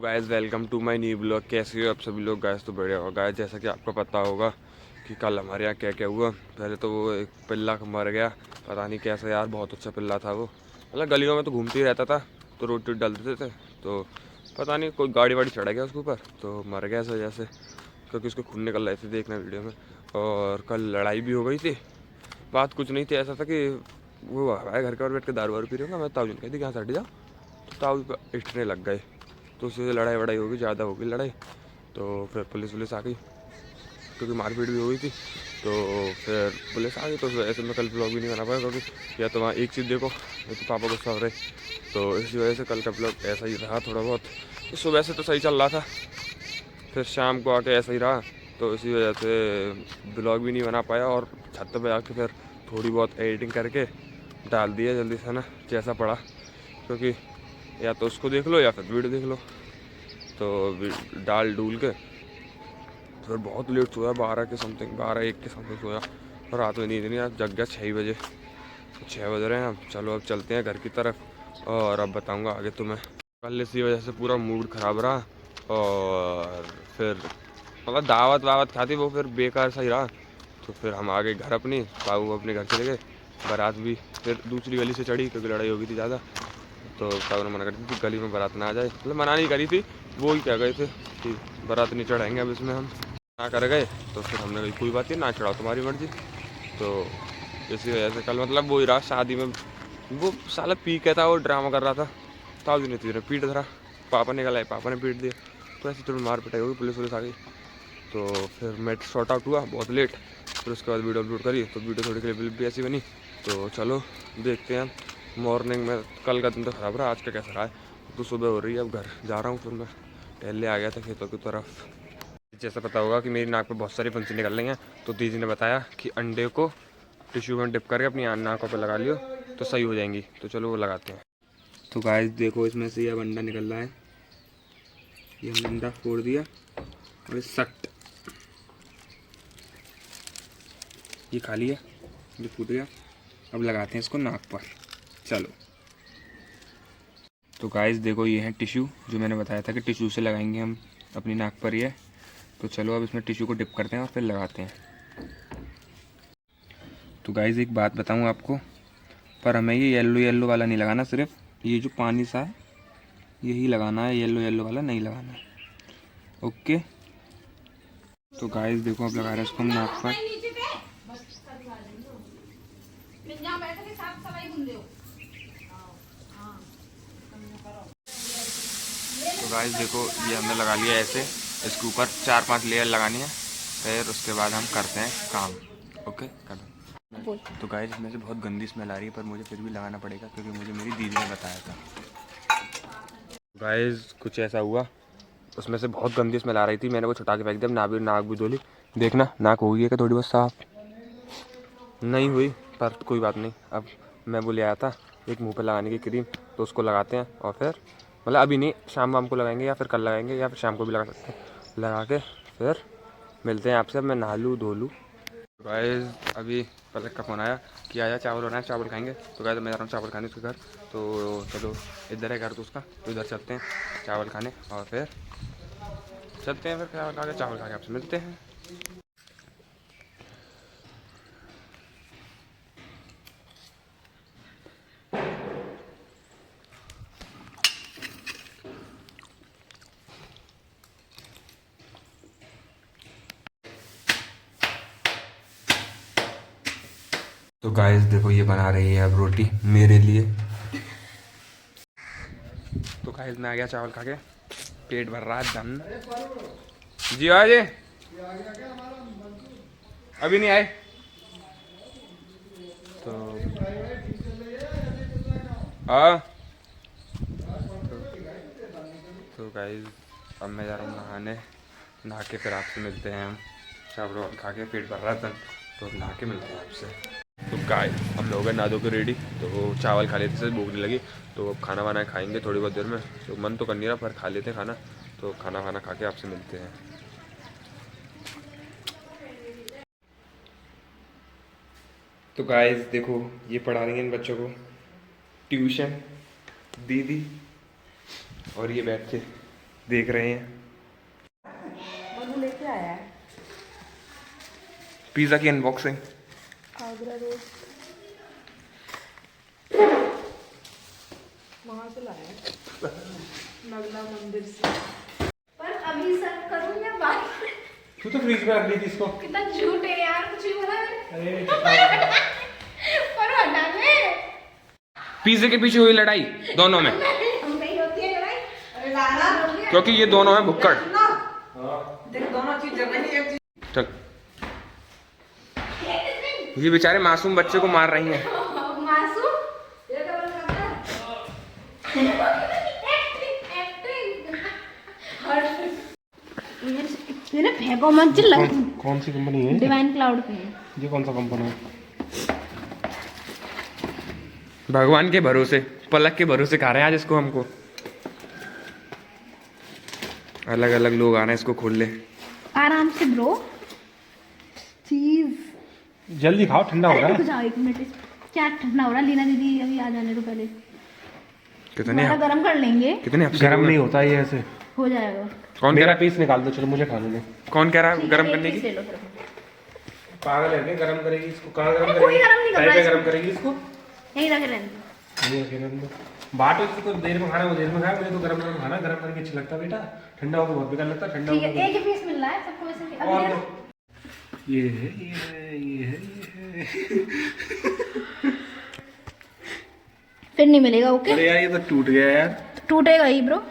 Guys welcome to my new blog. कैसे हो आप सभी लोग? गाइस तो बढ़िया हो गाइस। जैसा कि आपको पता होगा कि कल हमारे यहाँ क्या क्या हुआ। पहले तो वो एक पिल्ला मर गया, पता नहीं कैसे यार, बहुत अच्छा पिल्ला था वो। मतलब गलियों में तो घूमते ही रहता था, तो रोटी डाल देते थे, तो पता नहीं कोई गाड़ी वाड़ी चढ़ा गया उसके ऊपर तो मर गया इस वजह से, क्योंकि उसको खून निकल रहे थे, देखना वीडियो में। और कल लड़ाई भी हो गई थी। बात कुछ नहीं थी, ऐसा था कि वो हमारे घर के और बैठ के दारू वारू पी रहे होगा, मैं ताऊ जी ने कही थी कि यहाँ से हट जाओ, तो ताऊ इटने लग गए, तो उससे लड़ाई वड़ाई होगी, ज़्यादा होगी लड़ाई। तो फिर पुलिस वुलिस आ गई, क्योंकि मारपीट भी हो गई थी। तो फिर पुलिस आ गई, तो ऐसे में कल ब्लॉग भी नहीं बना पाया, क्योंकि या तो वहाँ एक चीज़ देखो या तो पापा गुस्सा हो रहे, तो इसी वजह से कल का ब्लॉग ऐसा ही रहा थोड़ा बहुत। तो सुबह से तो सही चल रहा था, फिर शाम को आके ऐसा ही रहा, तो इसी वजह से ब्लॉग भी नहीं बना पाया। और छत पे आके फिर थोड़ी बहुत एडिटिंग करके डाल दिया जल्दी से ना, जैसा पड़ा, क्योंकि या तो उसको देख लो या फिर वीडियो देख लो। तो डाल डूल के फिर बहुत लेट सोया, 12 के समथिंग, 12-1 के समथिंग सोया, और रात में नींद नहीं आया, जग गया 6 बजे। 6 बज रहे हैं अब, चलो अब चलते हैं घर की तरफ, और अब बताऊंगा आगे तुम्हें। कल इसी वजह से पूरा मूड ख़राब रहा, और फिर मतलब दावत वावत खाती वो फिर बेकार सा ही रहा। तो फिर हम आ गए घर अपनी, बाबू अपने घर चले गए। बारात भी फिर दूसरी गली से चढ़ी, क्योंकि लड़ाई हो गई थी ज़्यादा, तो साहब ने मना कर दी थी गली में बारात ना आ जाए, मतलब मना नहीं करी थी, वो ही कह गए थे कि बारात नहीं चढ़ाएंगे अब इसमें हम, ना कर गए। तो फिर हमने कही कोई बात नहीं, ना चढ़ाओ तुम्हारी मर्जी। तो इसी वजह से कल मतलब वो ही रहा शादी में, वो साला पी के था, वो ड्रामा कर रहा था, ताऊ जी ने पीट धरा, पापा निकल आए, पापा ने पीट दिया, तो ऐसी थोड़ी मार पिटाई होगी, पुलिस वुलिस आ गई। तो फिर मैं शॉर्ट आउट हुआ बहुत लेट, फिर उसके बाद वीडियो अपलोड करी, तो वीडियो थोड़ी क्लिप भी ऐसी बनी। तो चलो देखते हैं मॉर्निंग में। कल का दिन तो ख़राब रहा, आज का कैसा रहा है। तो सुबह हो रही है, अब घर जा रहा हूँ, फिर मैं टहलने आ गया था खेतों की तरफ। जैसा पता होगा कि मेरी नाक पे बहुत सारी फुंसी निकल रही हैं, तो दीदी ने बताया कि अंडे को टिश्यू में डिप करके अपनी नाकों पर लगा लियो तो सही हो जाएंगी। तो चलो वो लगाते हैं। तो गाइस देखो, इसमें से अब अंडा निकल रहा है, ये हमने अंडा फोड़ दिया, और सट ये खा लिया, ये फूट गया। अब लगाते हैं इसको नाक पर, चलो। तो गाइस देखो, ये है टिश्यू, जो मैंने बताया था कि टिश्यू से लगाएंगे हम अपनी नाक पर ये। तो चलो अब इसमें टिश्यू को डिप करते हैं और फिर लगाते हैं। तो गाइस एक बात बताऊं आपको, पर हमें ये येलो येलो वाला नहीं लगाना, सिर्फ ये जो पानी सा है यही लगाना है, येलो येलो वाला नहीं लगाना है। ओके, तो गाइस देखो अब लगा रहे हैं इसको हम नाक पर। तो गाइस देखो, ये हमने लगा लिया ऐसे, इसके ऊपर 4-5 लेयर लगानी है, फिर उसके बाद हम करते हैं काम। ओके कर दो। तो गाइस इसमें से बहुत गंदी स्मेल आ रही है, पर मुझे फिर भी लगाना पड़ेगा, क्योंकि मुझे मेरी दीदी ने बताया था। गाइस कुछ ऐसा हुआ, उसमें से बहुत गंदी स्मेल आ रही थी, मैंने वो छुटा के फेंक दिया। नाक भी धो ली, देखना नाक हो गई है कि थोड़ी बहुत साफ नहीं हुई, पर कोई बात नहीं। अब मैं वो ले आया था एक मुंह पे लगाने की क्रीम, तो उसको लगाते हैं, और फिर मतलब अभी नहीं, शाम वाम को लगाएंगे, या फिर कल लगाएंगे, या फिर शाम को भी लगा सकते हैं। लगा के फिर मिलते हैं आपसे। मैं नहा लूँ धो लूँ। गाइस अभी पलक का फ़ोन आया कि आया चावल बनाया, चावल खाएंगे। तो गाइस मैं जा रहा हूँ चावल खाने उसके घर। तो चलो, इधर है घर तो उसका, तो इधर चलते हैं चावल खाने, और फिर चलते हैं, फिर चावल खा के आपसे मिलते हैं। तो गाइस देखो, ये बना रही है अब रोटी मेरे लिए। तो गाइस मैं आ गया चावल खा के, पेट भर रहा है दम। जी आज अभी नहीं आए। तो हाँ, तो गाइस अब मैं जा रहा हूँ नहाने, नहा के फिर आपसे मिलते हैं हम। चावल वावल खा के पेट भर रहा था, तो नहा के मिलते हैं आपसे। तो गाइस हम लोग हैं नहा धो के रेडी, तो चावल खा लेते से भूख नहीं लगी, तो अब खाना वाना खाएंगे थोड़ी बहुत देर में। तो मन तो कर नहीं रहा, पर खा लेते हैं खाना। तो खाना वाना खा के आपसे मिलते हैं। तो गाइस देखो, ये पढ़ा रही हैं इन बच्चों को ट्यूशन दीदी, और ये बैठ के देख रहे हैं। मनु लेके आया है पिज़्ज़ा की अनबॉक्सिंग। आगरा रोड, वहाँ से लाया है नगला मंदिर से। पर अभी सर्व करूँ या बाद? तू तो फ्रीज में रख ली थी इसको। कितना झूठ है यार, कुछ भी बोला है। अरे पर हटा ले। पिज़्ज़े के पीछे हुई लड़ाई दोनों में, नहीं होती है लड़ाई। अरे लाला, क्योंकि ये दोनों हैं भुक्कड़। देख दोनों चीज जगह नहीं, एक चीज। चल, ये बेचारे मासूम बच्चे को मार रही हैं। मासूम ये क्या बोल रहा है? एक्टिंग। ये ना फेंको मत चिल्ला। कौन सी कंपनी है? डिवाइन क्लाउड की है। ये कौन सा कंपनी है? भगवान के भरोसे, पलक के भरोसे खा रहे हैं आज इसको। हमको अलग अलग लोग आ रहे हैं, इसको खोल ले आराम से ब्रो। चीज जल्दी खाओ, ठंडा हो रहा रुक है। जाओ एक मिनट। क्या ठंडा हो रहा है? लीना दीदी अभी आ जाने दो पहले। कितने थोड़ा गरम कर लेंगे, कितने गरम नहीं होता ये ऐसे। हो जाएगा। कौन कह मेरा रहा पीस निकाल दो, चलो मुझे खाने दो। कौन कह रहा है ठीक गरम है, करने एक की? पीस ले लो फिर। पागल है क्या? गरम करेगी इसको? कहाँ गरम कोई करेगी? गरम नहीं कर तवे रहा पे है गरम करेगी इसको? यहीं रख लेंगे। नहीं रखेगा तो बाटो इसको, देर में खाना वो देर में खाया। मुझे तो गरम गरम खाना, गरम करके अच्छा लगता है बेटा। ठंडा हो तो बहुत बेकार लगता है। ठंडा ठीक है, हो एक ही पीस मिल रहा है सबको वैसे। अब और ले लो। दो। ये है, ये है, ये है, ये है। फिर नहीं मिलेगा। ओके, अरे यार ये तो टूट गया यार। टूटेगा ही ब्रो।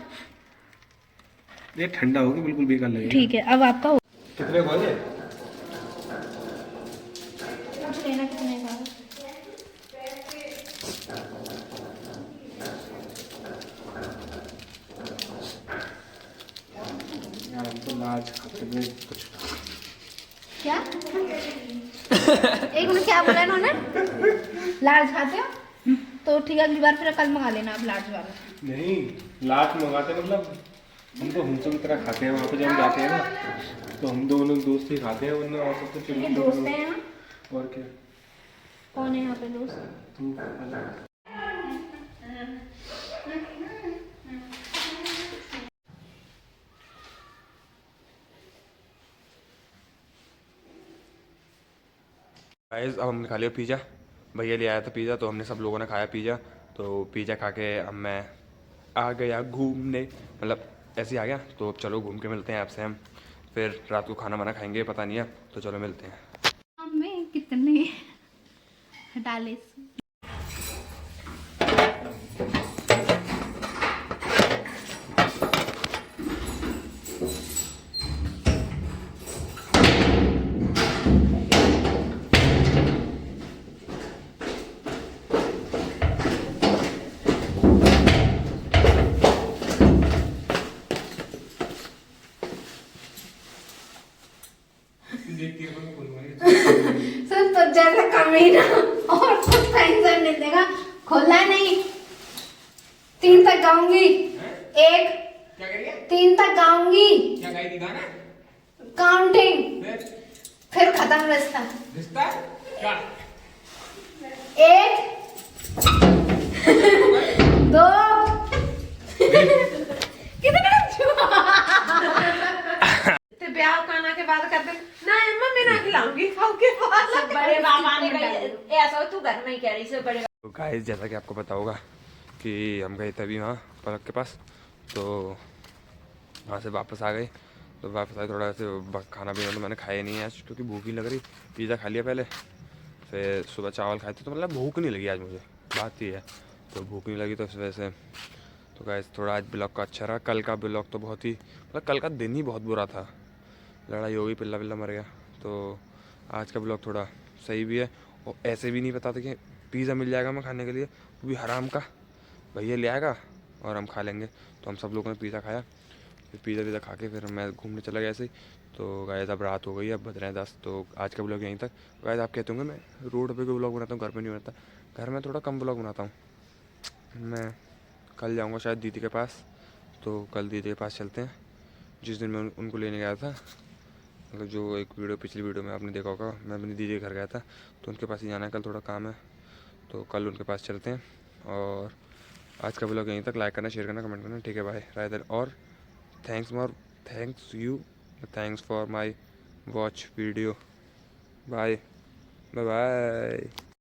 ये ठंडा होगी बिल्कुल बेकार लगेगा। ठीक है, अब आपका हो। कितने बोले? पूछ लेना कितने का है। यार हम तो लाज खाते में कुछ। क्या एक मिनट, क्या बोला इन्होंने? लार्ज खाते हो तो ठीक है, अगली बार फिर कल मंगा लेना आप लार्ज वाला। नहीं, लाज मंगाते मतलब हम तो हमसे की तरह खाते हैं। वहाँ पे जब हम जाते हैं ना तो हम दोनों दोस्त ही खाते हैं, वरना और सब तो ठीक है, दोस्त हैं यहाँ। और क्या? कौन है यहाँ पे दोस्त? तू अलग। गाइस अब हमने खा लिया पिज़्ज़ा। भैया ले आया था पिज़्ज़ा, तो हमने सब लोगों ने खाया पिज़्ज़ा। तो पिज़्ज़ा खा के अब मैं आ गया घूमने, मतलब ऐसे ही आ गया। तो अब चलो घूम के मिलते हैं आपसे। हम फिर रात को खाना वाना खाएंगे, पता नहीं है। तो चलो मिलते हैं। हमें कितने डाले? सर तो जैसा कमीना और कुछ टेंशन नहीं देगा। खोला नहीं, 3 तक गाऊंगी। एक, क्या करिए? 3 तक गाऊंगी। क्या गाई दिखाना? काउंटिंग, फिर खत्म रिश्ता। रिश्ता क्या? 1 2 कितने ब्याह खाना के बाद कहते ना अम्मा मैं ना खिलाऊंगी खाओ के बाद बड़े बाबा ने कहा ऐसा तू घर नहीं कह रही से बड़े। तो गाइस जैसा कि आपको पता होगा कि हम गए थे अभी वहाँ पलक के पास। तो वहाँ से वापस आ गए। तो वापस आए, थोड़ा से खाना पीना तो मैंने खाया नहीं है आज, क्योंकि भूख ही लग रही। पिज़्ज़ा खा लिया पहले, फिर सुबह चावल खाए थे, तो मतलब भूख नहीं लगी आज मुझे, बात ही है। तो भूख नहीं लगी तो इस वजह से। तो गाइस थोड़ा आज ब्लॉग का अच्छा रहा। कल का ब्लॉग तो बहुत ही, मतलब कल का दिन ही बहुत बुरा था। लड़ाई हो गई, पिल्ला पिल्ला मर गया। तो आज का ब्लॉग थोड़ा सही भी है। और ऐसे भी नहीं पता था कि पिज़्ज़ा मिल जाएगा मैं खाने के लिए, वो भी हराम का। भैया ले आएगा और हम खा लेंगे। तो हम सब लोगों ने पिज़्ज़ा खाया, फिर पिज़्ज़ा खा के फिर मैं घूमने चला गया ऐसे ही। तो गाइस अब रात हो गई, अब बज रहे हैं 10। तो आज का ब्लॉग यहीं तक। गाइस आप कहते होंगे मैं रोड पे कोई ब्लॉग बनाता हूँ, घर पे नहीं बनाता। घर में थोड़ा कम ब्लॉग बनाता हूँ मैं। कल जाऊँगा शायद दीदी के पास, तो कल दीदी के पास चलते हैं। जिस दिन मैं उनको लेने गया था, मतलब जो एक वीडियो पिछली वीडियो में आपने देखा होगा, मैं अपनी दीदी के घर गया था, तो उनके पास ही जाना है। कल थोड़ा काम है, तो कल उनके पास चलते हैं। और आज का ब्लॉग यहीं तक। लाइक करना, शेयर करना, कमेंट करना। ठीक है, बाय। राय और thanks for my watch video. Bye bye bye.